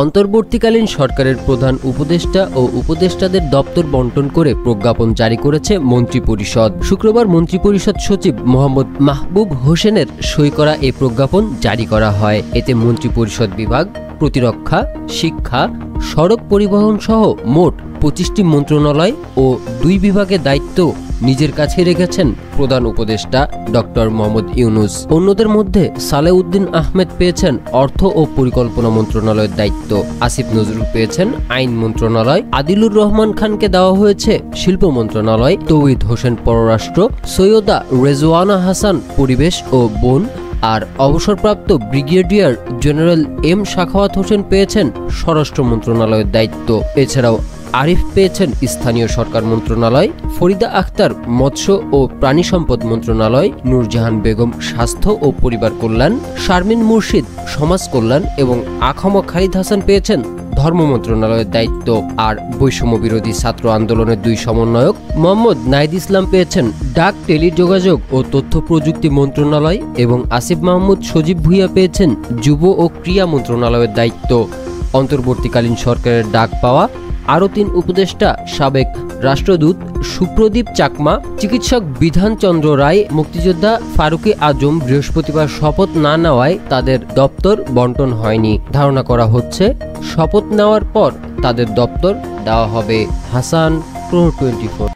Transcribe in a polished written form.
অন্তর্বর্তীকালীন সরকারের প্রধান উপদেষ্টা ও উপদেষ্টাদের দপ্তর বণ্টন করে প্রজ্ঞাপন জারি করেছে মন্ত্রিপরিষদ। শুক্রবার মন্ত্রিপরিষদ সচিব মোহাম্মদ মাহবুব হোসেনের সই করা এই প্রজ্ঞাপন জারি করা হয়। এতে মন্ত্রিপরিষদ বিভাগ, প্রতিরক্ষা, শিক্ষা, সড়ক পরিবহন সহ মোট 25টি মন্ত্রণালয় ও 2 বিভাগের দায়িত্ব নিজের কাছে রেখেছেন প্রধান উপদেষ্টা ডক্টর মোহাম্মদ ইউনূস। অন্যদের মধ্যে সালেউদ্দিন আহমেদ পেয়েছেন অর্থ ও পরিকল্পনা মন্ত্রণালয়ের দায়িত্ব, আসিফ নজরুল পেয়েছেন আইন মন্ত্রণালয়, আদিলুর রহমান খানকে দেওয়া হয়েছে শিল্প মন্ত্রণালয়, তৌহিদ হোসেন পররাষ্ট্র, সৈয়দা রেজওয়ানা হাসান পরিবেশ ও বন, আর অবসরপ্রাপ্ত brigadier general M Sakhawat Hossain পেয়েছেন স্বরাষ্ট্র মন্ত্রণালয়ের দায়িত্ব। এছাড়াও আরিফ পেয়েছেন স্থানীয় সরকার মন্ত্রণালয়, ফরিদা আক্তার মৎস্য ও প্রাণী সম্পদ মন্ত্রণালয়, নূরজাহান বেগম স্বাস্থ্য ও পরিবার কল্যাণ, শারমিন মুর্শিদ সমাজ কল্যাণ এবং আখম খালিদ হাসান পেয়েছেন ধর্ম মন্ত্রণালয়ের দায়িত্ব। আর বৈষম্য বিরোধী ছাত্র আন্দোলনের 2 সমন্বয়ক মোহাম্মদ নাহিদ ইসলাম পেয়েছেন ডাক, টেলিযোগাযোগ ও তথ্য প্রযুক্তি মন্ত্রণালয় এবং আসিফ মাহমুদ সজীব ভুইয়া পেয়েছেন যুব ও ক্রীড়া মন্ত্রণালয়ের দায়িত্ব। অন্তর্বর্তীকালীন সরকারের ডাক পাওয়া আরও 3 উপদেষ্টা সাবেক রাষ্ট্রদূত সুপ্রদীপ চাকমা, চিকিৎসক বিধানচন্দ্র রায়, মুক্তিযোদ্ধা ফারুকি আজম বৃহস্পতিবার শপথ না নেওয়ায় তাদের দপ্তর বণ্টন হয়নি। ধারণা করা হচ্ছে শপথ নেওয়ার পর তাদের দপ্তর দেওয়া হবে। হাসান, প্রহর 24।